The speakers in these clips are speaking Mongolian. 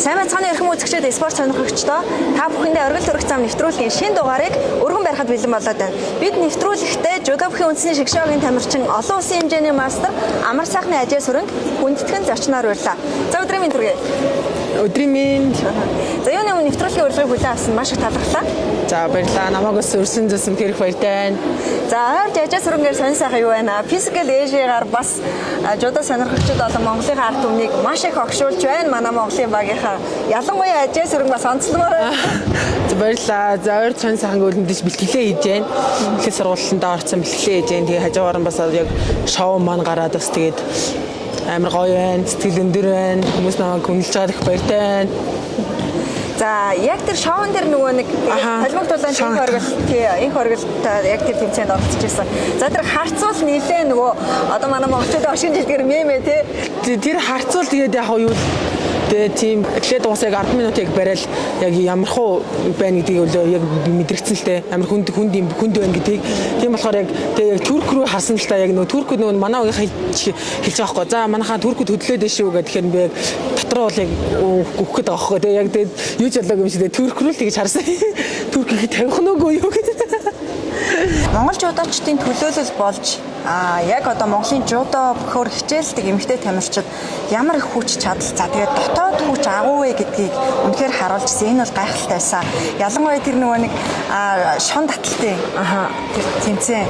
Сайн мэцхан эрхэм үзэгчид спорт сонирхогчдоо та бүхэндээ оргил төрөх зам нэвтрүүлгийн шинэ дугаарыг өргөн барихад бэлэн болоод байна. Бид нэвтрүүлэгтээ жүдо бүхийн үндэсний шгшөөгийн тамирчин олон улсын хэмжээний мастер амар сайхны ажээ сүрэнг хүндэтгэн зочноор урлаа. За өдрийн мэнд хүргэе. Өдрийн мэнд. За юуны өмнө нэвтрүүлгийн урилгыг хүлээн авсан маш их талархлаа. За баярлалаа. Намайг өрсөн зөсөн хэрэг баяртай. За ойр ажээ сүрэнгээр сонь сайхан юу байна? Физикал ээжээр бас жүдо сонирхогчдод болон Монголын ард түмнийг маш их огшуулж байна. Манай Монголын багийнхаа ялангуяа ажээ сүрэн бас онцлогоор байна. За баярлалаа. За ойр сонь сайхан өлөндөж бэлтгэлээ хийж байна. Их сургалтанд орсон бэлтгэлээ хийж байна. Тэгээ хажуугаар нь бас яг шоу маань гараад бас тэгээд амар гоё байна. Сэтгэл өндөр байна. Хүмүүс намайг хүндэлж байгаа их баяртай байна. За яг тэр шоун дээр нөгөө нэг холимог дулаан инх оргилт яг тэр тэмцээнд оролцож байсан. За тэр харцуул нилээ нөгөө одоо манай монголчууд оршин жилдгээр мемэ тий. Тэр харцуул тэгээд яг юу тэгээ тийм эхлээд уусаа яг 10 минут яг барайл яг ямархуу байна гэдгийг яг мэдрэгцэн л дээ. Амар хүнд байна гэдгийг. Тийм болохоор яг тэгээ яг турк руу харсан л та яг нөгөө туркуд нөгөө манай уугийн хэлж байгаа байхгүй. За манайхаа туркуд хөдлөөд шүү гэх тэгэхээр би яг дотроо бол яг өгөх гээд байгаа байхгүй. Тэгээ яг тэгээд юу ч болоогүй юм шиг турк руу л тэгж харсан. Турк их тавих нүгөө юу гэдэг. Монгол жудочдын төлөөлөл болж яг одоо Монголын жудо бөхөр хичээлдэг эмэгтэй тамирчид ямар их хүч чадал за тэгээд дотоод хүч агуу вэ гэдгийг үнэхээр харуулжсэн. Энэ бол гайхалтай байсан. Ялангуяа тэр нөгөө нэг шон таталтын тэр тэмцээн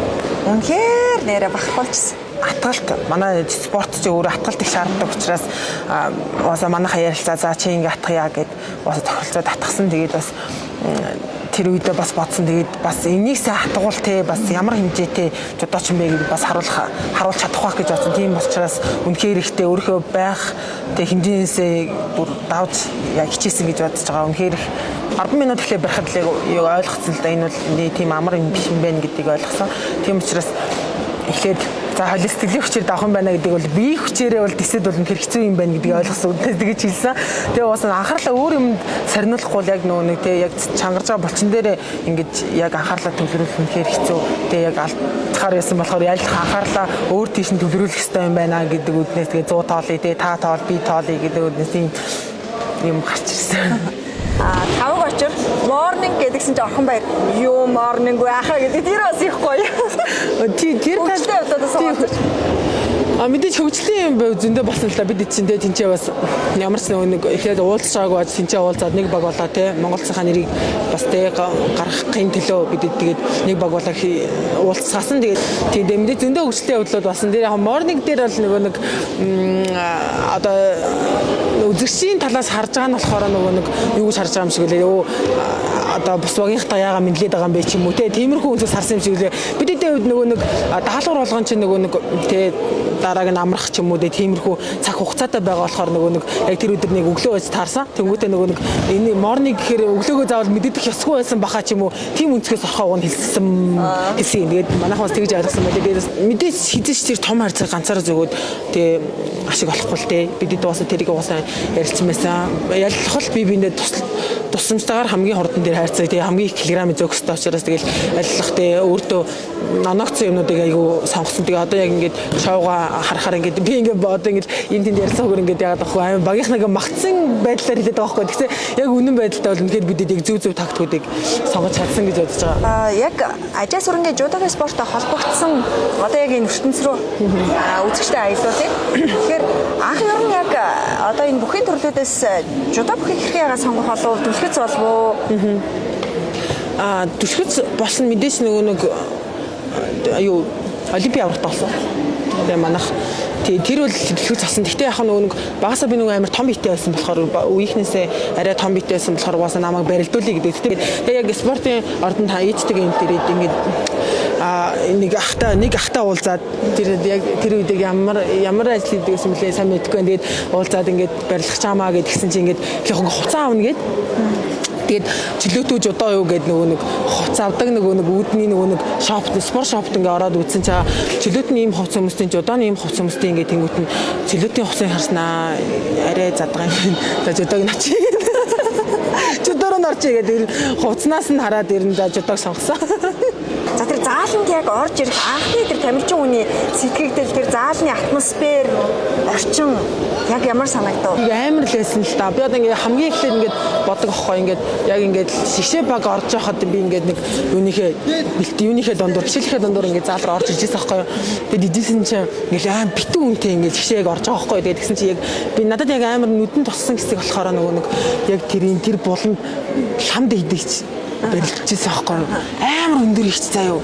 үнэхээр нэрэ бахархуулжсэн. Атгалт манай спорт ч өөр атгалт их шаарддаг учраас уусаа манайхаа ярилцаа за чи ингэ атгая гэд уусаа тохиролцоод атгсан. Тэгээд бас тэр үедээ бас бодсон. Тэгээд бас энийгсээ хатгуул те бас ямар хэмжээтэй жудооч юм бэ гэдгийг бас харуулж чадах байх гэж бодсон. Тийм учраас үнэхээр ихтэй өөрийнхөө байх тэг хэмжээсээ бүр давж яг хичээсэн гэж бодож байгаа. Үнэхээр 10 минут эхлээ барихад л ойлгоцсон л да энэ бол тийм амар юм биш юм байна гэдгийг ойлгосон. Тийм учраас эхлээд за холио сэтгэлийн хүчээр давах юм байна гэдэг бол бие хүчээрээ бол дэсэд бол үнэхээр хэцүү юм байна гэдгийг ойлгосон. Тэгэж хэлсэн. Тэгээ бас анхаарлаа өөр юмд сорниулахгүй яг нөгөө нэг тэг яг чангарж байгаа булчин дээр ингэж яг анхаарлаа төвлөрүүлэх үнэхээр хэцүү. Тэгээ яг алдахаар байсан болохоор ялах анхаарлаа өөр тийш нь төвлөрүүлэх хэрэгтэй юм байна гэдэг үднээс тэгээ 100 тоолъё тэгээ та тоол би тоолъё гэдэг үднээс юм гарч ирсэн. Тавг очир morning гэдгсэн чи орхон баяр юу morning вэ ахаа гэдэг тэр бас их гоё. Тэр мэдээж хөгжлийн юм байв зөндөө болсон л та бид чинь тэнцээ бас ямар ч нэг ихээд уулзж байгаагүй бач тэнцээ уулзаад нэг баг болоо те Монголцынхаа нэрийг бас те гаргахын төлөө бид тэгээд нэг баг болоо уулзсан тэгээд тийм мэдээж зөндөө хөгжлийн явдлууд болсон. Тэр яг morning дээр бол нөгөө нэг одоо үзэгчийн талаас харж байгаа нь болохоор нөгөө нэг юу гэж харж байгаа юм шиг лээ. Одоо бус багийнхтаа яага мэдлээд байгаа юм бэ ч юм уу те тиймэрхүү үнсээс харсан юм шиг лээ. Бидний үед нөгөө нэг даалгавар болгон чинь нөгөө нэг те дарааг нь амрах ч юм уу те тиймэрхүү цаг хугацаатай байгаа болохоор нөгөө нэг яг тэр өдөр нэг өглөө байж таарсан. Тэнгүүтээ нөгөө нэг энэ morning гэхээр өглөөгөө заавал мэддэх ёсгүй байсан баха ч юм уу тийм үнцгээс орхоо уг нь хэлсэн. Тэгээд манайхаас тэгж ойлгосон байдаг. Дээрээс мэдээж хизээч тэр том харьцаг ганцаараа зөвгөөд те ашиг олохгүй л те бидний дуусаа тэрийг уусаа ярилцсан байсан. Яллах л би биендээ тусламжтайгаар хамгийн хурдан дээр хайрцаг тэгээ хамгийн их килограмм зөөхстэй учраас тэгэл аллах те өөртөө ноногцсон юмнуудыг айгу сонгосон. Тэгээ одоо яг ингээд шоуга харахаар ингээд би ингээд одоо ингээд энэ тэнд ярьсан хөр ингээд яагаад байхгүй аим багийнхнаа магтсан байдлаар хэлээд байгаа байхгүй. Тэгсэн яг үнэн байдалтай бол үнэхээр бидэд яг зөв тактикуудыг сонгож чадсан гэж бодож байгаа. Яг ажаа сүрэнгийн жудогийн спорттой холбогдсон одоо яг энэ ертөнц рүү үзэгчтэй аялуулъя. Тэгэхээр анх ер нь яг одоо энэ бүхий төрлүүдээс жудо бүхий хэрхэн яагаад сонгох болов түлхэц болов уу? Түлхэц болсон мэдээж нөгөө нэг аюу олимпийн аврагт болсон. Тэгээ манайх тэр бол төлөвлөж авсан. Гэхдээ яг нөгөө нэг багасаа би нөгөө амар том биетэй байсан болохоор үеийнхнээсээ арай том биетэй байсан болохоор угаасаа намайг барилдуулъя гэдэг. Тэгээ яг спортын ордонд ээждэг юм дээрээ ингээд нэг ахтаа уулзаад тэр үед ямар ажил хийдэг гэсэн мөлий сайн мэдгүй. Тэгээд уулзаад ингээд барилгах чамаа гэдгсэн чинь ингээд хуцаа авна гэд. Тэгээд чөлөөтөө жудоо юу гэдэг нөгөө нэг хоц авдаг нөгөө нэг үүдний нөгөө нэг шоп спорт шопт ингээ ороод үзсэн чаа чөлөөтний ийм хоц хүмүүсийн жудооны ийм хоц хүмүүсийн ингээ тэнгуут нь чөлөөтийн хоцыг харснаа арай задгаа юм. За жудоог нь очив. Жудоор нь орчих гэдэг хуцнаас нь хараад ирэн за жудог сонгосон. За тэр зааланд яг орж ирэх анхны тэр тамирчин хүний сэтгэгдэл тэр заалны атмосфер орчин яг ямар санагдав? Амар л байсан л да. Би одоо ингээ хамгийн эхлээд ингээд бодог ахгүй ингээд яг ингээд шигшээ баг орж байхад би ингээд нэг юунийхээ дундуур жишээлхээ дундуур ингээд заал руу орж ижсэн байхгүй. Тэгээд ижсэн чинь ингээд аим битүү үнтэй ингээд шигшээг орж байгаа байхгүй. Тэгээд тэгсэн чинь яг би надад яг амар нүдэн туссан хэсэг болохоор нөгөө нэг яг тэр буланд ламд идэгч барилжчихсан байхгүй. Амар өндөр ихч заяа.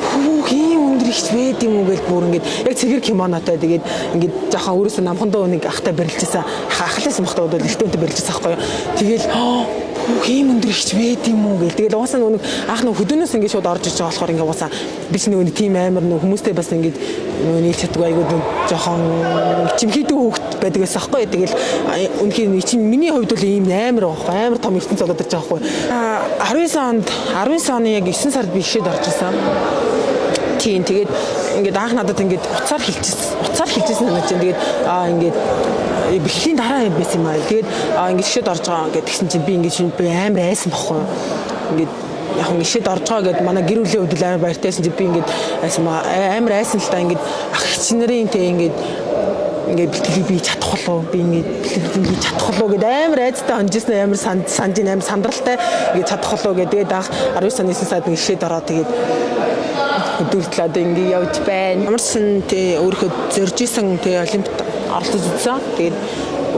Хүү ийм өндөр ихч байд юм уу гэж бүр ингээд яг цэгэр кимонотой тэгээд ингээд жоохон өөрөөсөө намхандаа нэг ахтай барилжчихсан. Ахлаас махтай бодвол ихтэнтэй барилжчихсан байхгүй. Тэгэл ийм өндөр ихч байд юм уу гэл. Тэгэл уусаа нэг анх нэг хөдөөнөөс ингээд шууд орж иж байгаа болохоор ингээд уусаа би ч нэг тийм амар нэг хүмүүстэй бас ингээд нийлж чаддаг айгуу жоохон чимхийдүү хөөхт байдаг байсан байхгүй. Тэгэл үнэхээр чинь миний хувьд бол ийм амар байхгүй. Амар том ертөнц болоод ирж байгаа байхгүй. 19 оны яг 9 сард би ишээд орж ирсэн. Тийм тэгээд ингээд анх надад ингээд уцаар хилжсэн санаж байна. Тэгээд ингээд бэлгийн дараа юм байсан юм аа. Тэгээд ингээд ишээд орж байгаа гэдэг тэгсэн чинь би ингээд би амар айсан бохгүй. Ингээд яг ишээд орж байгаа гэд манай гэр бүлийн хувьд амар баяртайсан чи би ингээд амар айсан л та ингээд ах хичнэрийн тэ ингээд бэлтгэлийг би чадах болов би ингээд бэлтгэлийг би чадах болов гэд амар айцтай хонжсэн амар санжин амар сандралтай ингээд чадах болов гэдэг. Тэгээд анх 19 оны 9 сард ишээд ороод тэгээд өдөртлөө одоо ингээд явж байна. Ямар ч тэ өөрийнхөө зорж исэн тэ олимпиад оролцож үзсэн. Тэгээд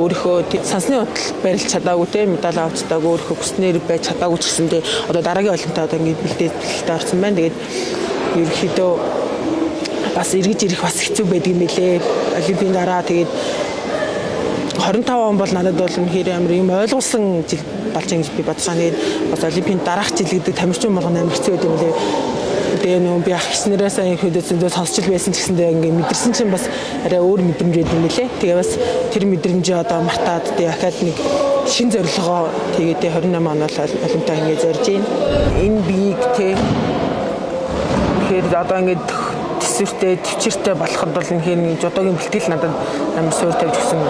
өөрийнхөө сансны худал барилж чадаагүй те медаль авч чадаагүй өөрийнхөө хүснээр байж чадаагүй ч гэсэн тэ одоо дараагийн олимпиадад ингээд бэлтгэлтэй орсон байна. Тэгээд ерөнхийдөө бас эргэж ирэх бас хэцүү байдаг юм билээ. Олимпийн дараа тэгээд 25 он бол надад бол үнэхээр амар юм ойлгуулсан жил болж байгаа гэж би бодож байгаа. Тэгээд бас олимпийн дараах жил гэдэг тамирчин болгоно амар хэцүү байдаг юм билээ. Тэгээ нөө би ах гиснэрээс ихэдээ зөндөө сонсч байсан ч гэсэндээ ингээ мэдэрсэн чинь бас арай өөр мэдрэмж байдаг юм билээ. Тэгээ бас тэр мэдрэмжээ одоо мартаад тэгээ ахаад нэг шин зорилгоо тэгээд 28 оноос олимпиад ингээ зорж байна. Энэ биеийг тэгэхээр одоо ингээ төсвөртэй төвчээртэй болоход бол энэ жодогийн бэлтгэл надад амар суур тавьж өгсөн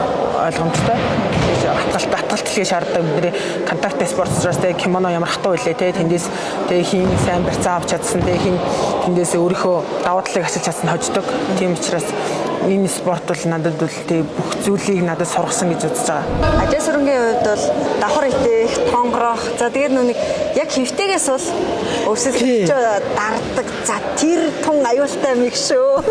ойлгомжтой. Батгалт хэлхий шаарддаг бидний контакттай спортчроос кимоно ямар хатуу байлээ тэндээс хин сайн барьцаа авч чадсан хин тэндээс өөрийнхөө давуу талыг ашиглаж чадсан хождог. Тийм учраас энэ спорт бол надад бол бүх зүйлийг надад сургасан гэж үзэж байгаа. Ажил сүрэнгийн хувьд бол давхар итээх, тонгорох. За тэгээд нүг яг хөвтэйгээс бол өсөлтөж дарддаг. За тэр тун аюултай мэг шүү.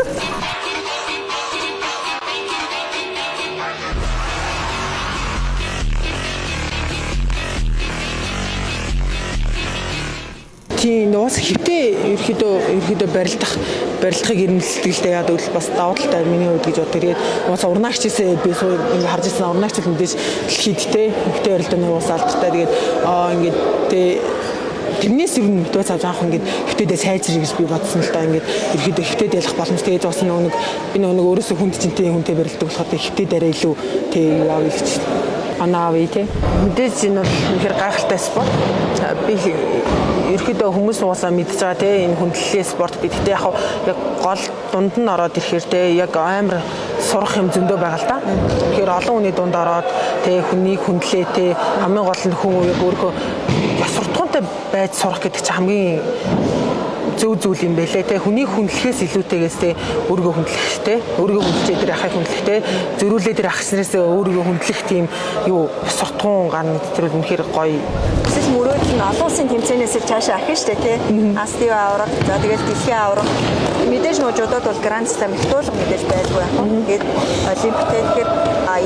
Тийм нуус хөвтэй ерөөдөө барилдахыг ирмэлцэлтэй яадаг л бас давуу талтай миний хувьд гэж бод. Тэгээд нуус урнаагчээсээ би ингээ харж ирсэн урнаагч л мэдээж дэлхийд хөвтэй барилдааны нуус алдартай. Тэгээд ингээд тэрнээс юу мотивац авч авах ингээд хөвтөдөө сайжрах гэж би бодсон л та ингээд ерөөдөө хөвтөд ялах боломж тэгээд бас нэг би нэг өөрөөсөө хүнд чинтэй барилдаг болохоор хөвтөд арай илүү яав гэж анаав тий. Мэдээж энэ бол үнэхээр гайхалтай спорт. Би ерөөдөө хүмүүс уусаа мэдж байгаа тий энэ хүндлэлийн спорт би тэгтээ яг гол дунд нь ороод ирэхээр тий яг амар сурах юм зөндөө байгаа л да. Тэгэхээр олон хүний дунд ороод тий хүнийг хүндлээ тий хамгийн гол нь хүн яг өөрийнхөө суртахуунтай байж сурах гэдэг чинь хамгийн зөв зүйл юм байлээ те хүнийг хүндлэхээс илүүтэйгээс те өөрийгөө хүндлэх те өөрийгөө хүндлэж тэр ахыг хүндлэх те зөрүүлээ тэр ах гиснээс өөрийгөө хүндлэх тийм юу суртахуун гарна тэр үнэхээр гоё. Эсвэл мөрөөд нь олон улсын тэмцээнээс цаашаа ахиж штэ те астив авраг за тэгэл дэлхийн авраг мэдээж нөө жодод бол гранд слам их туулга мэдээж байлгүй яг. Тэгээд олимпиад тэгэхээр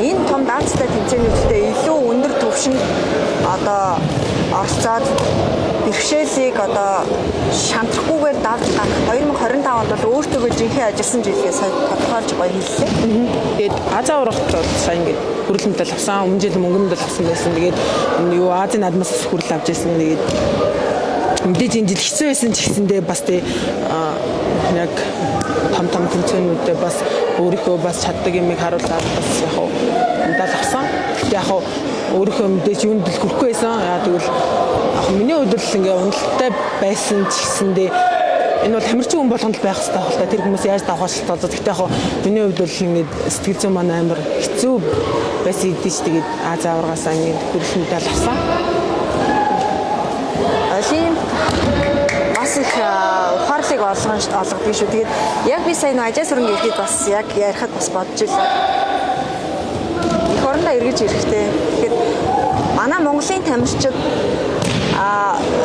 энэ том даацтай тэмцээнүүдтэй илүү өндөр түвшинд одоо оролцоод бэрхшээлийг одоо шантрахгүйгээр давж гарах 2025 онд бол өөртөө жинхэнэ ажилласан жилгээ сая тодорхойлж гоё хэллээ. Тэгээд Азийн аврагт сая ингээд хүрэл медаль авсан, өмнө жил мөнгө медаль авсан байсан. Тэгээд юу Азийн наадмаас хүрэл авч ирсэн. Тэгээд мэдээж энэ жил хэцүү байсан ч гэсэндээ бас яг том тэмцээнүүдэд бас өөрийнхөө бас чаддаг юмыг харуулад бас яг медаль авсан. Яг өөрийнхөө мэдээж юунд л хүрэхгүй байсан. Яа тэгвэл миний хувьд л ингээ уналттай байсан ч гэсэндээ энэ бол тамирчин хүн болгонд байх хэрэгтэй байна л та. Тэр хүмүүс яаж давхаашилт болоо. Гэхдээ яг миний хувьд бол ингээ сэтгэл зүйн маань амар хэцүү байсан гэдэж тэгээд Аз аваргаасаа ингээ хүрэл медаль авсан. Олимп бас их ухаарлыг олгодог шүү. Тэгээд яг би сая нэг ажил сүрэн гэлгээд бас яг ярихад бас бодож илээ. Их орондоо эргэж ирэхтэй. Тэгэхээр манай Монголын тамирчид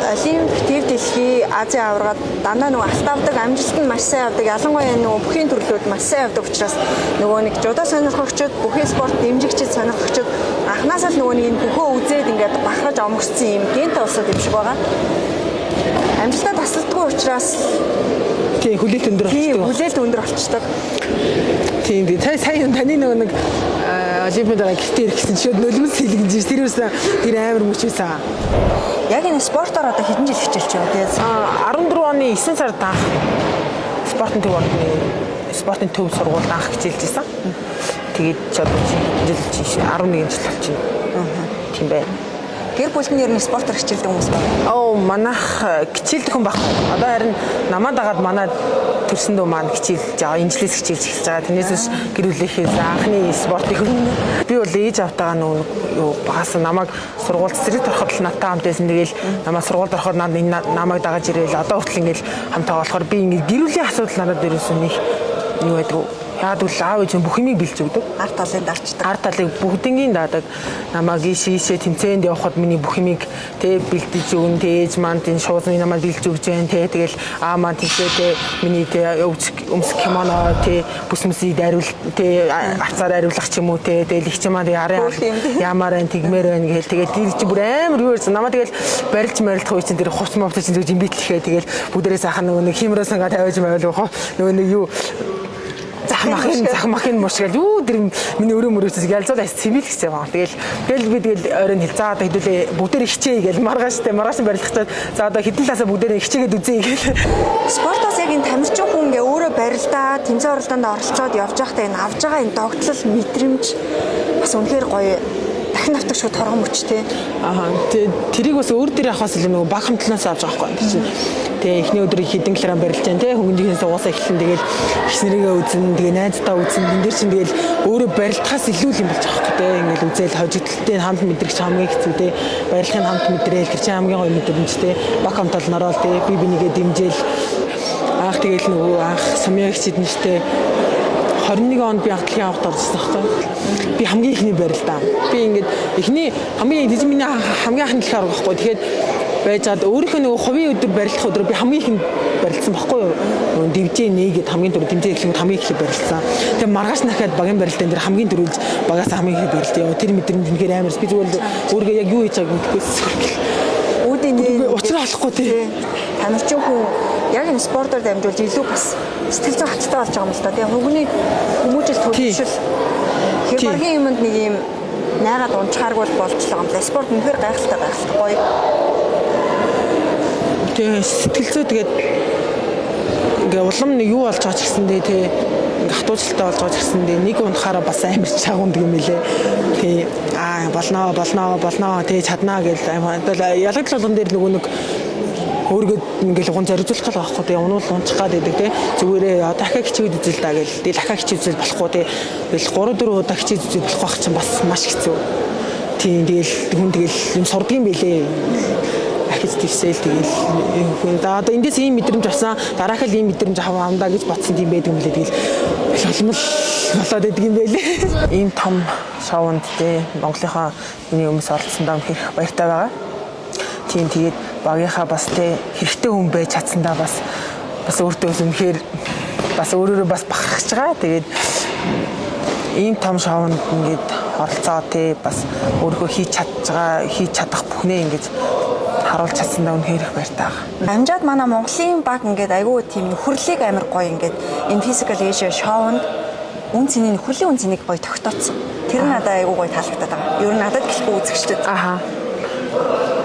Олимп, ТV дэлхий, Азийн аваргаад дандаа нөгөө алт авдаг, амжилт нь маш сайн авдаг. Ялангуяа нөгөө бүхий төрлүүд маш сайн авдаг учраас нөгөө нэг жудаа сонирхогчид, бүхий спорт дэмжигчид сонирхогчид анхнаасаа л нөгөө нэг энэ бүхөө үзээд ингээд бахархаж омгцсон юм гэнтэй улсууд юм шиг байгаа. Амжилтаа тасалдаггүй учраас тий хүлээлт өндөр болчихдог. Хүлээлт өндөр болчихдог. Тийм сая таны нөгөө нэг Олимпиадаар гэртээ ирэхсэн чинь нулимс хэлгэнж тэр үсэн тэр амар мөч байсан. Яг энэ спортоор одоо хэдэн жил хичээлж байгаа тэгээд 14 оны 9 сард анх спортын төв сургуульд анх хичээлж байсан. Тэгээд ч одоо жил 11 жил болж байна. Тийм байна. Гэр бүлний ер нь спортоор хичээлдэг хүмүүс байна. Манайх хичээлдэг хүн байхгүй. Одоо харин намаа дагаад манай төрсөн дөө маань хичээлж байгаа. Энэ жилээс хичээлж эхэлж байгаа. Тэрнээс биш гэр бүлийнхээ анхны спортыг би бол ээж автагаа юу багаас намайг сургуульд зэрэг ороход л надтай хамт байсан. Тэгээл намайг сургуульд ороход намайг дагаж ирээл одоо хүртэл ингээл хамтаа болохоор би ингээд гэр бүлийн асуудал надад дээрээс нэг юу байдаг. Яад үл аав ээж бүх юмыг бэлж өгдөг. Ард талын дарчдаг. Ард талыг бүгднийг даадаг. Намайг ийшээ тэмцээнд явхад миний бүх юмыг бэлдэж өгнө. Ээж маань энэ шуузны намайг бэлж өгж जैन тэгэл аа маань тийшээ миний өмсөх кимоно бүс мөсийг дайруул ацаар ариулах ч юм уу тэгэл их ч маань арын ямаар тэгмээр байна гээл тэгэл тэр чи бүр амар юу байсан. Намайг тэгэл барилж марилдах үе чинь тэр хувц мовч чинь зүг имбитлэхээ тэгэл бүгдээрээ сахан нөгөө нэг химрээ сангаа тавиаж байвал нөгөө нэг юу захмахын мушгал юу тэр миний өрөө мөрөөсөс ялзууд цивил гэсэн юм. Тэгэл би ойрон хэл заа одоо хэдүүлээ бүгдээр хичээе гэл маргааш барилгачаад за одоо хэдэн талаасаа бүгдээр хичээгээд үзье гэл. Спортоос яг энэ тамирчин хүн ингээ өөрөө барилдаа тэмцээн оролдоонд оролцоод явж байхдаа энэ авж байгаа энэ догтлол мэдрэмж бас үнэхээр гоё дахин автах шүү торгон мөчтэй. Тэрийг бас өөр дээр авахаас илүү нөгөө баг хамтлагаас авч байгаа байхгүй. Тэгээ эхний өдрийг хэдэн килограмм барилж जैन те хөнгөнийхөөс угаасаа эхлэн тэгэл гиснэрийгээ үзэн тэгээ найздаа үзэн энэ дэр чинь тэгэл өөрөө барилдахаас илүү юм болж байгаа байхгүй те ингээл үзэл хожигдолтой хамт мэдрэгч хамгийн хэцүү те барилгын хамт мэдрээл тэр чинь хамгийн гоё мэдрэмж те баг хамтал нороол те би бинийгээ дэмжээл анх тэгэл нөгөө анх сумьягч эднэштэй 21 онд би анхлын авахд орсон байхгүй. Би хамгийн ихний барилдаа. Би ингээд эхний хамгийн миний хамгийн анхны талаар байхгүй. Тэгэхээр байжгаад өөрийнхөө нөгөө хувийн өдөр барилдах өдөр би хамгийн ихэнд барилдсан байхгүй юу. Нөгөө дивжээ нээгээд хамгийн дөрөв дэмжээ эхлэхэд хамгийн ихлэ барилдсан. Тэгээ маргааш дахиад багийн барилдаан дээр хамгийн дөрөвж багаас хамгийн их барилдаа. Тэр мэдрэмж үнэхээр амар. Би зүгээр өөргөө яг юу хийж байгааг мэдэхгүйсэн. Үүдээ уучраа болохгүй тий. Тамирчин хүн яг энэ спортоор дамжуулж илүү бас сэтгэл зүйн хацтай болж байгаа юм л да. Тэгээ хөнгөний хүмүүжил төлөвшөл хямргийн юмд нэг юм найгаад унчхааргүй болчихлоо юм да. Спорт үнэхээр гайхалтай гоё. Тэгээ сэтгэл зүй тэгээд ингээ улам нэг юу болж байгаа ч гэсэндээ тий хатуужилттай болж байгаа ч гэсэндээ нэг унахаараа бас амар чаагундаг юм билэ. Тий болно тий чаднаа гэл ялагд болгон дээр нөгөө нэг өөргөө ингээл гон зориулах гал байхгүй тий унуул унчих гад байдаг тий зүгээрээ дахиад хичээд үзэл даа гэл тий дахиад хичээд үзэл болохгүй тий тэгэл 3-4 удаа хичээд үзэл болох байх чинь бас маш хэцүү. Тий тэгэл хүн тэгэл юм сурдаг юм билэ. Ахиж тийсэл тэгэл хүн одоо эндээс ийм мэдрэмж авсан дараах л ийм мэдрэмж аваамдаа гэж бодсон тийм байдаг юм лээ тэгэл шалмал болоод байдаг юм байлээ. Ийм том шоунд тий Монголынхаа миний өмнөөс оролцсондоо их баяртай байгаа. Тийм тэгээд багийнхаа бас тий хэрэгтэй хүн байж чадсандаа бас өөртөө үнэхээр бас өөрөөрөө бас бахархаж байгаа. Тэгээд ийм том шоунд ингээд оролцоо тий бас өөрийнхөө хийж чадах бүхнээ ингээд харуулж чадсандаа үнэхээр их баяртай байгаа. Амжаад манай Монголын баг ингээд айгүй тийм нөхөрлөгийг амар гоё ингээд энэ Physical Asia шоунд үн цэнийн нөхөрлийн үн цэнийг гоё тогтооцсон. Тэр надад айгүй гоё таалагдаад байгаа. Ер нь надад гэлгүй үзэгчдэд.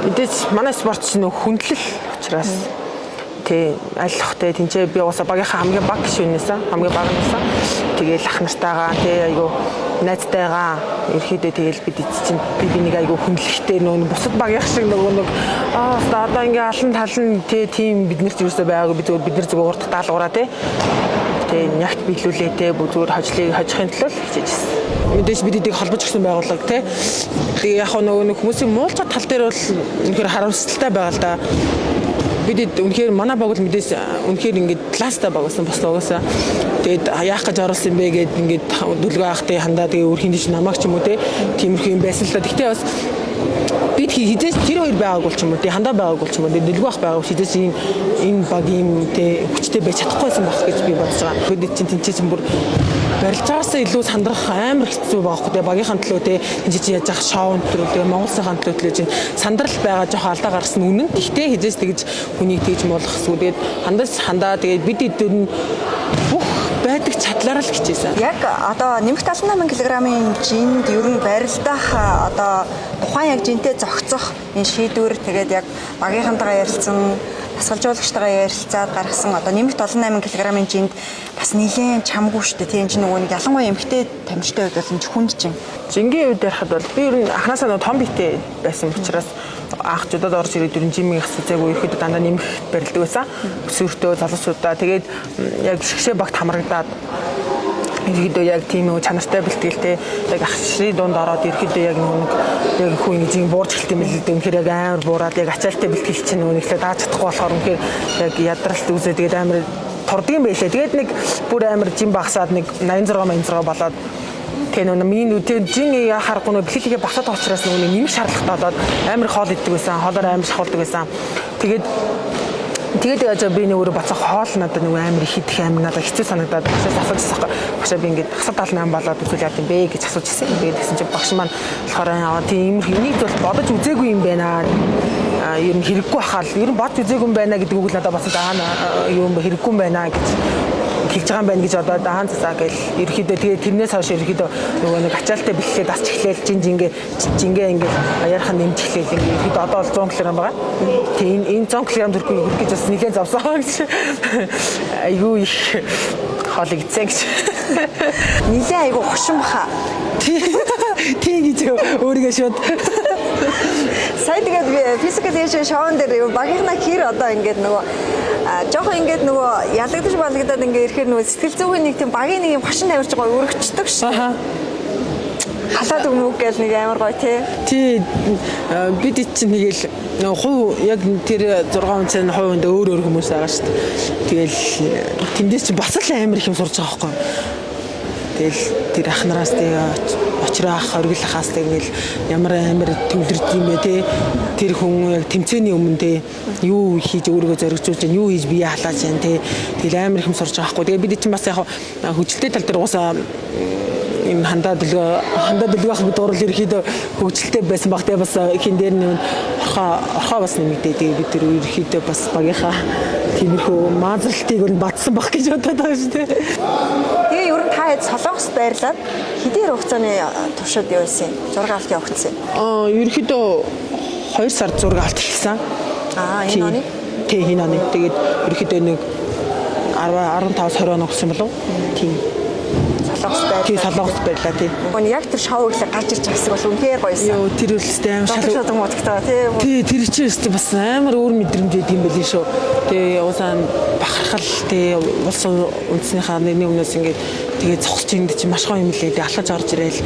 Мэдээж манай спорт чинь хүндлэл учраас тий айлхтай тэнцээ би уусаа багийнхаа хамгийн баг гишүүнээсээ хамгийн багнасаа тэгээл ах нартайгаа тий айгу найзтайгаа ерөөдөө тэгээл бид чинь бинийг айгу хүндлэхтэй нөө бусад багийнх шиг нөгөө одоо ингээ алан талан тий тийм биднэрт юусоо байгаагүй бид зүгээр урт даалгавраа тий нягт биелүүлээ тий зүгээр хожихын төлөө хичээжсэн. Мэдээж бид эдийг холбож өгсөн байгууллага тий. Тэгээ яг нөгөө хүмүүсийн муулчат тал дээр бол үнэхээр харамсалтай байгаа л да. бид үнэхээр манай баг бол мэдээж үнэхээр ингээд класстай баг болсон бас угаасаа. Тэгээд яах гэж оруулсан юм бэ гэд ингээд дүлгээ ахтай хандаа тэгээ өөр хин дэш намайг ч юм уу тиймэрхүү юм байсан л да. Гэхдээ бас бид хизээс тэр хоёр байгааг бол ч юм уу хандаа байгааг бол ч юм уу дэлгүү ах байгааг хизээс энэ баг юм хүчтэй байж чадахгүйсэн байх гэж би бодож байгаа. Бид чинь тэнцээ чинь бүр барилжаасаа илүү сандрах амар хэцүү байхгүй те багийнхаа төлөө те тэнцээ яаж ах шоунд төлөө те Монголын төлөө чинь сандрал байгаа жоох алдаа гарсан үнэн. Гэхдээ хизээс тэгж хүнийг тэгж болгох эсвэл тэгээд хандаа тэгээд бид эдгээр нь бүх байдаг чадлаараа л хичээсэн. Яг одоо нэмэх 78 кг-ийн жинд ер нь барилдах одоо тухайн яг жинтэй зохицох энэ шийдвэр тэгээд яг багийнхантайгаа ярилцсан тасгалжуулагчтайгаа ярилцаад гаргасан одоо нэмэх 78 кг-ийн жинд бас нэлээд чамгүй шүү дээ. Тийм ч нөгөө нэг ялангуяа эмэгтэй тамирчтай үед бол хүнд чинь. Жингийн үед ярихад бол би ер нь анханасаа нөгөө том биетэй байсан учраас анхчудад орж ирээд ер нь жимийн асууцаагүй ирэхэд дандаа нэмэх барилдаг байсан. Өсвөртөө залуучуудаа тэгээд яг шгшээ багт хамрагдаад ирэхдээ яг тийм үү чанартай бэлтгэлтэй яг ахшрын дунд ороод ирэхдээ яг нэг яг хүн эзэн буурч эхэлт юм л дээ. Үнэхээр яг амар буураад яг ачаалттай бэлтгэл чинь нөгөө нэглээ дааж чадахгүй болохоор үнэхээр яг ядралт үзээ тэгээд амар турдаг юм байлээ. Тэгээд нэг бүр амар жим багсаад нэг 86 болоод тэгээ нөгөө миний жин харахгүй нөгөө бэлтгэлээ багсаад учраас нөгөө нэмэх шаардлагатай болоод амар хоол иддэг байсан. Хоолоор амар шахуулдаг байсан. Тэгээд яаж би нэг өөрөө бацаа хоол надад нэг амар их идэх амар надад хэцүү санагдаад багшаас асууж багшаа би ингээд хасад 78 болоод үзүүл яа гэм бэ гэж асууж ирсэн. Тэгээд тэгсэн чинь багш маань болохоор тийм энийг бол бодож үзээгүй юм байна. Ер нь хэрэггүй хахаал ер нь бодож үзээгүй юм байна гэдэг үг л надад бас юм хэрэггүй юм байна гэж хэлж байгаа юм байна гэж одоо даан цаа гэл ерөөхдөө тэгээ тэрнээс хойш ерөөхдөө нөгөө нэг ачаалттай бэлхлээ дасч эхлээл жингээ ингээд аяархан нэмж эхлээл ингээд ерөөхдөө одоо бол 100 кг байгаа. Тэгээ энэ 100 кг төрхөө хөрөх гэж бас нэлээд завсаа гэж айгүй их хоолыг эцэг гэж нэлээд айгүй хошин баха. Тийм гэж өөрийгөө шууд сая тэгээд би физикал эшэн шоун дээр багийнхнаа хэр одоо ингээд нөгөө жоохон ингээд нөгөө ялагдаж балагдаад ингээд ирэхээр нөгөө сэтгэл зүйн нэг тийм багийн нэг юм хошин тавирч байгаа өргөчдөг шээ. Халаад өгмөг гэл нэг амар гоё тий. Бид чинь нэгэл нөгөө хувь яг тэр 6 онцны хувьд өөр хүмүүс байгаа шүү дээ. Тэгэл тэндээс чинь бас л амар их юм сурж байгаа байхгүй. Тэгэл тэр ахнараас тэгээ очраах оргилахаас тэгэл ямар амар төвлөрд юм бэ те тэр хүн яг тэмцээний өмнө те юу хийж өөрийгөө зоригжуулж байна юу хийж бие халааж байна те тэгэл амар их юм сурж байгаа хгүй. Тэгээ бид чинь бас яг хөгжилтэй тал дээр уусаа энэ хандаа дэлгэх бид орол ерөөхдөө хөгжилтэй байсан баг те бас хин дээр нэг орхоо бас нэмэгдээ. Тэгээ бид тэр ерөөхдөө бас багийнхаа тиймэрхүү маазралтыг өөр батсан баг гэж бодоод байгаа шүү те. Тэгээ ер нь та хэд Солонгост байрлаад хэдийн хугацааны туршид юу байсан юм? Зураг авалт явагдсан. Ерөөхдөө 2 сард зураг авалт эхэлсэн. Энэ оны? Тий, энэ оны. Тэгээд ерөөхдөө нэг 15-20 он өгсөн болов. Тийм. Солонгост байрлаа тий. Гүн яг тэр шоу гэхэл гарч ирж байгаа хэсэг бол үнэхээр гоёсэн. Йоо тэр үлстэй аим шалгуу модтой тий. Тэр чинь өстө бас амар өөр мэдрэмж юм байли шүү. Тэгээ уусаа бахархал тий улс үндэснийхаа нэг өмнөөс ингээд тэгээ зогсож ирэнд чинь маш гоё юм лээ. Тэгээ алхаж орж ирээл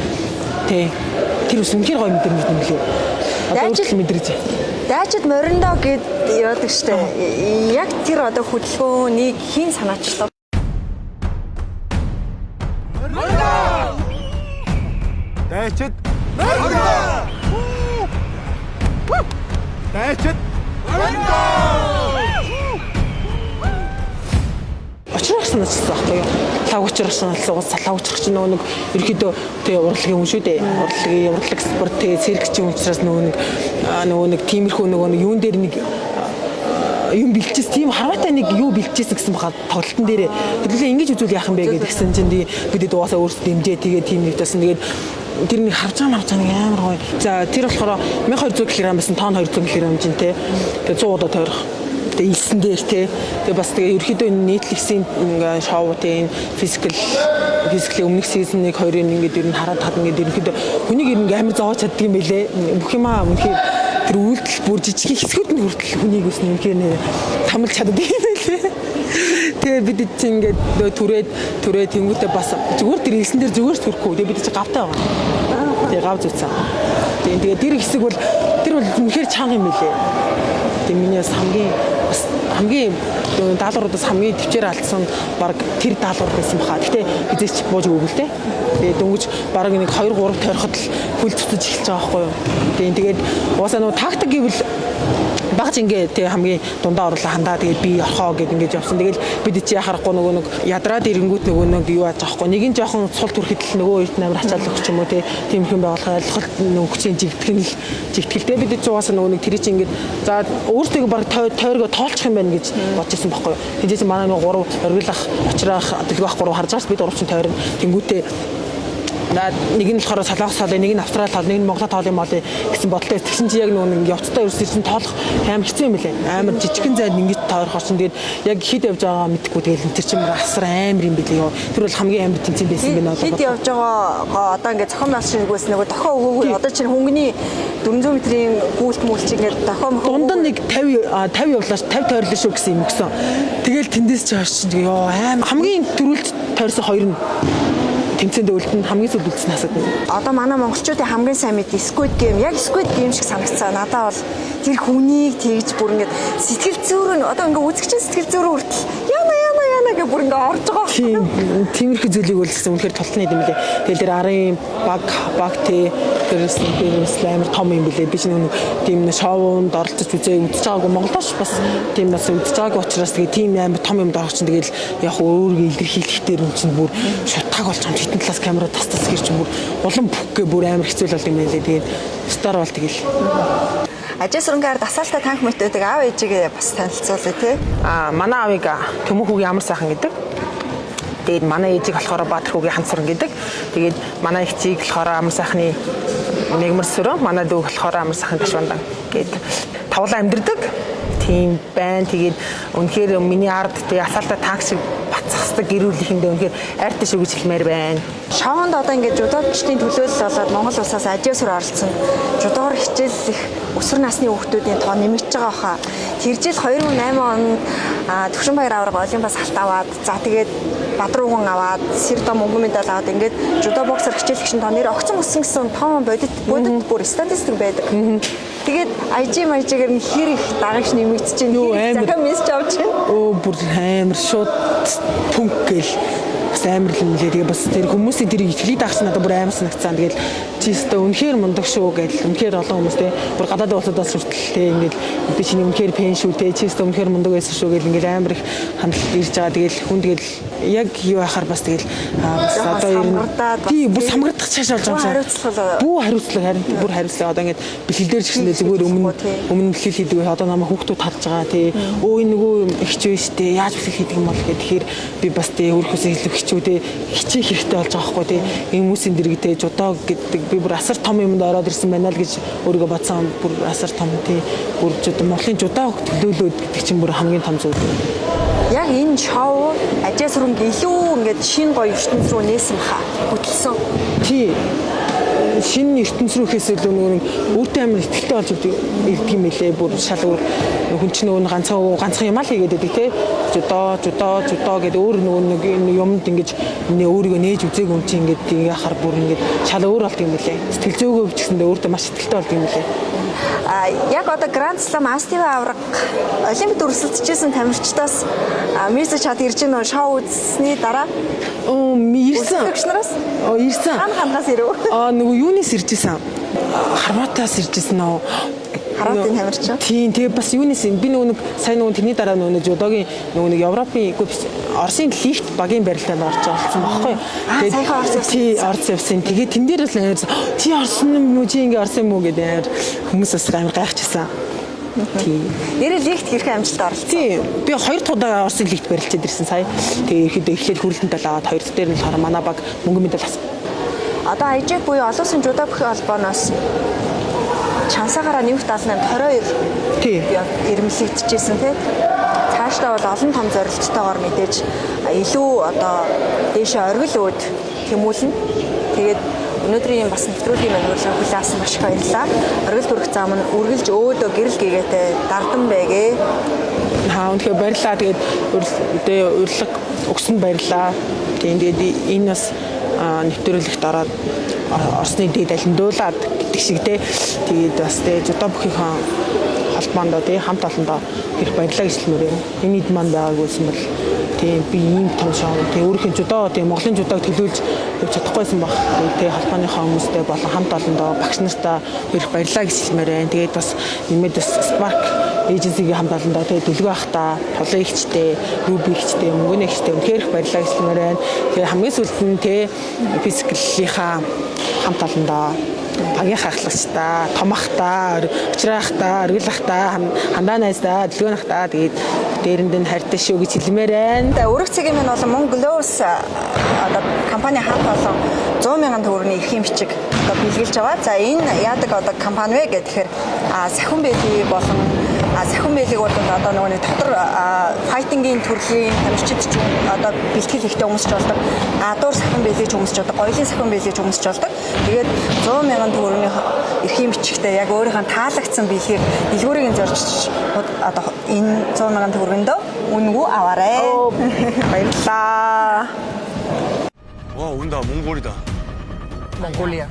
тий. Тэр ус үнэхээр гоё мэдрэмж юм лээ. Одоо л мэдрэж. Дайчид мориндоо гэд яадаг штэ. Яг тэр одоо хөдөлгөөнийг хийн санаачлаа. Дайчид мориндоо. Дайчид мориндоо. Очрох санаачсан байхгүй юу? Лав очрох санаачсан уус лав очрох чинь нөгөө нэг ерөөдөө тэгээ урлагийн хүн шүү дээ. Урлаг спорт тэгээ циркчийн учраас нөгөө нэг тиймэрхүү нөгөө юун дээр нэг юм бэлчээс тийм харваатай нэг юу бэлчээсэн гэсэн баха тоглолтын дээр хэдүүлээ ингэж үзүүл яах юм бэ гэдгсэн чинь бидэд угаасаа өөрсдөө дэмжээ тэгээ тийм нэг тасан тэгээд тэр нэг харж байгаа нэг амар гоё. За тэр болохоор 1200 кг байсан тонн 200 кг юм чинь те. Тэгээ 100 удаа тойрох. Тэгээ илсэн дээр те. Тэгээ бас тэгээ ерөөхдөө Netflix-ийн ингээ шоу те физикли өмнөх сизон 1-2-ын ингээд ер нь хараад хад ингээд ерөөхдөө хүнийг ингээ амар зоож чаддаг юм байлээ. Бүх юмаа үнэхээр тэр үйлдэл бүр жижиг хэсгүүд нь хүртэл хүнийг өснө үнэхээр тамалж чаддаг юм байлээ. Тэгээ бид чинь ингээд түрээд тэнгуүтээ бас зүгээр тэр илсэн дээр зүгээр төрөхгүй. Тэгээ бид чинь гавтай байгаа. Тэгээ гав зүтсэн. Тэгээ тэр хэсэг бол тэр бол үнэхээр чанга юм билээ. Тэгээ миний бас хамгийн даалгавруудаас хамгийн төвчээр алдсан баг тэр даалгавар байсан баха. Гэтэ хизээч бууж өгөв л те. Тэгээ дөнгөж баг нэг 2 3 тойроход л хөл цуцаж эхэлж байгаа байхгүй юу. Тэгээд уусаа нөгөө тактик гэвэл багж ингээд тэг хамгийн дундаа орлоо хандаа тэгээд би орхоо гэд ингээд явсан. Тэгэл бид чи яхахгүй нөгөө нэг ядраад ирэнгүүт нөгөө нэг юу яаж аахгүй. Нэг нь жоохон сул түрхэд л нөгөө үед амар ачаал өгч юм уу те. Тиймэрхэн байгуулах ойлголт нөгөө хүчин жигтгэл бид чи уусаа нөгөө нэг тэр чи ингээд за өөртөө баг тойргоо тоолчих юм байна гэж бодож ирсэн байхгүй юу. Тэндээс манай нөгөө 3 оргилах очраах дэлгэх 3 харж байгаас бид 3 чинь тойрно. Тэнгүүтээ нэг нь болохоор солонгос тоол, нэг нь австрали тоол, нэг нь монголын тоол юм аа гэсэн бодолтой. Тэгсэн чи яг нөгөө явцтай ерөөсөө тоолох амар хэцүү юм билээ. Амар жижигхэн зайд ингэж тойрохоос чинь тэгээд яг хэд явж байгаа мэдэхгүй тэгээд энэ чинь асар амар юм билээ ёо. Тэр бол хамгийн амар тэнцэн байсан юм байна одоо. Хэд явж байгаа одоо ингээд зохион байгуулалт шингээс нөгөө дохоо өгөөгүй одоо чинь хөнгөний 400 метрийн гүйлт мүлч ингээд дохоо дунд нэг 50 явлаач 50 тойрлоо шүү гэсэн юм өгсөн. Тэгэл тэндээс ч хойш чинь ёо амар хамгийн төрүүлж тойрсон хоёр нь тэмцээнд үлдэн хамгийн сүлд үлдсэн хасаад байна. Одоо манай монголчуудын хамгийн сайн мэд Squid Game яг Squid Game шиг санагцсан. Надад бол тэр хүнийг тэгж бүр ингээд сэтгэл зүйрөө одоо ингээд үзэгчийн сэтгэл зүйрөө хүртэл яна гэх бүр ингээд орж байгаа. Тиймэрхүү зүйлийг үлдсэн үнэхээр тултны юм лээ. Тэгэл тэр арын баг тэрс амар том юм билээ. Би ч нэг тийм шоунд оролцож үзэж байгаагүй Монголооч бас тийм бас үзэж байгаагүй учраас тэгээ тийм амар том юм дорч чинь тэгэл яг өөрийгөө илэрхийлэхдээ юм чинь бүр шутгааг болж байгаа хитэн талаас камера тас гэр чинь бүр улам бүхгээ бүр амар хэцүү болд юм байлээ. Тэгээд стар бол тэгэл Ажил сүрэнгээр дасаалтай танк мөтөдөг аав ээжигээ бас танилцуулъя тий. Манай аавыг Төмөн хүүгийн амар сайхан гэдэг. Тэгээд манай ээжийг болохоор Баатар хүүгийн ханц сүрэн гэдэг. Тэгээд манай эгчийг болохоор амар сайхны Мегмар сүрэн, манай дүү болохоор амар сайхан Ташвандан гэдэг. Тавлаа амьдэрдэг. Тийм байна. Тэгээд үнэхээр миний ард тий асаалтай танк шиг бацхсдаг гэрүүлэхэндээ үнэхээр айртай шүү гэж хэлмээр байна. Шоунд одоо ингээд жудоочдын төлөөлөл болоод Монгол улсаас ажил сүр оролцсон. Жудоор хичээллэх өсвөр насны хүүхдүүдийн тоо нэмэгдэж байгаа хаа. Тэр жил 2008 онд Төвшинбаяр аварга олимпиас алт аваад за тэгээд Бадрууган аваад Сэрдо мөнгө медаль аваад ингээд жудо боксер хичээлэгчийн тоо нэр огцон өссөн гэсэн тоон бодит бүр статистик байдаг. Тэгээд IG-гээр нь хэр их дагагч нэмэгдэж байна. Захаа мессеж авч байна. Бүр амар шууд пүнк гэл бас амар л нэлээ. Тэгээ бас тэр хүмүүсийн тэр итгэлийг дагч надад бүр амар санагцсан. Тэгээд чи өстө үнэхээр мундаг шүү гэж үнэхээр олон хүмүүс те бүр гадаад улсуудаас хүртэл те ингээд би чиний үнэхээр пен шүү те чи өстө үнэхээр мундаг байсан шүү гэж ингээд амар их хандлт ирж байгаа. Тэгээд хүн тэгээд яг юу ахаар бас тэгээд бас одоо ер нь тий бүр самгардах цааш болж байгаа юм. Бүү хариуцлага харин бүр хариуцлага одоо ингээд бэлгэлдэр чигсэндээ зүгээр өмнө бэлгэл хийдэг одоо намайг хүүхдүүд харж байгаа тий өө энэ нөгөө ихч вэ штэ яаж бэлгэл хийдэг юм бол тэгэхээр би бас тий өөрөөсөө илүү хичүүдээ хичээх хэрэгтэй болж байгаа хгүй тий энэ хүмүүсийн дэрэгтэй жудоо гэдэг би бүр асар том юмд ороод ирсэн байна л гэж өөрийгөө бодсон бүр асар том тий бүр Монголын жудоо төлөөлөөд гэдэг чинь бүр хамгийн том зүйл. Яг энэ шоу ажил сүрэнг илүү ингээд шинэ гоё ертөнц рүү нээсэн баха. Хөтлсөн. Тий. Шинэ ертөнц рүү ихээс илүү нөгөө өөртөө амар ихтэй болж ирдэг юм лээ. Бүр шал өөр хүн чинь нөгөө ганцхан юм аа л хийгээд байдаг тий. Жудоо гэдэг өөр нөгөө нэг юмд ингэж өөрийгөө нээж үзээг юм чинь ингээд тийг хахаар бүр ингээд шал өөр болт юм лээ. Сэтгэл зүйгөө бичсэндээ өөртөө маш ихтэй болт юм лээ. Яг одоо Гранд Слам Астива авраг олимпиад өрсөлдөжсэн тамирчдаас мессеж чад ирж байгаа шоу үзсний дараа ирсэн. Ирсэн. Ханаас ирв. Нөгөө юунаас иржсэн? Харватаас иржсэн нөө. Харватын тамирчин. Тийм тэгээ бас юунаас би нөгөө сайн нөгөө тэрний дараа нөгөө жудогийн нөгөө нэг Европын Оросын лифт багийн барилтанд орж олцсон байхгүй. Тэгээд саяхан Орос явсан. Тэгээ тэн дээр л амар чи орсон юм уу чи ингэ орсон юм уу гэдэг хүмүүс бас амар гайхчихсан. Тийм. Нэрээ лифт хэрхэн амжилтанд оролцсон. Тийм. Би 2 дахь удаа Оросын лифт барилчаад ирсэн сая. Тэгээ ихэд эхлээд хүрлэнтэй аваад 2 дахь дээр нь болохоор манай баг мөнгө медаль авсан. Одоо АЖ буюу олон улсын жудо бүхий холбооноос чансаагаараа нэмэх 78 22 ирмэлэгдэжсэн тийм. Цаашдаа бол олон том зорилттойгоор мэдээж илүү одоо дээшээ оргил өөд тэмүүлнэ. Тэгээд өнөөдрийн бас нэвтрүүлгийн маньварлаг хүлээсэн маш их баярлалаа. Оргил төрөх зам нь үргэлж өөдөө гэрэл гээгээтэй дардан байгээ. Үнэхээр баярлалаа. Тэгээд урилга өгсөнд баярлалаа. Тэгээд энэ бас нэвтрүүлэгт ороод Оросны дээд алиндуулаад гэдэг шиг те. Тэгээд бас те жудаа бүхийхэн холбоонд те хамт олондоо их баярлалаа гэж хэлмээр байна. Энэ хэд маань байгаагүй юм бол тийм би ийм том шоу те өөрхийн жудаа тийм Монголын жудааг төлөөлж явж чадахгүйсэн баг. Тэ холбооныхоо хүмүүстэй болон хамт олондоо багш нартаа их баярлалаа гэж хэлмээр байна. Тэгээд бас нэмээд бас Spark эйженсигийн хамт олондоо те дэлгөө ахта, толон ихчтэй, Ruby ихчтэй, мөнгөний ихчтэй үнэхээр их баярлалаа гэж хэлмээр байна. Тэгээд хамгийн сүүлд нь те физикалийнхаа хамт олондоо багийн хахлагчтай, томахтай, өчрахтай, өргөлахтай, хандаа найзтай, дэлгөөнахтай тэгээд дээрэнд нь хайртай шүү гэж хэлмээр байна. Өрөх цагийн минь болон мөн Glows одоо компани хамт олон 100 мянган төгрөгийн эрхийн бичиг одоо бэлгэлж байгаа. За энэ яадаг одоо компани вэ гэхээр сахин бэлий болон сахин бэлийг бол одоо нөгөө нэг дотор файтингийн төрлийн тамирчид ч одоо бэлтгэл ихтэй өмсч болдог. Адуур сахин бэлийж өмсч болдог, гоёлын сахин бэлийж өмсч болдог. Тэгээд 100 мянган төгрөгийн эрхийн бичигтэй яг өөрийнхөө таалагдсан бэлгийг дэлгүүрийг зорж одоо энэ 100 мянган төгрөгөндөө үнэгүй аваарай. Баярлалаа. 와 온다 몽골이다. Mongolia.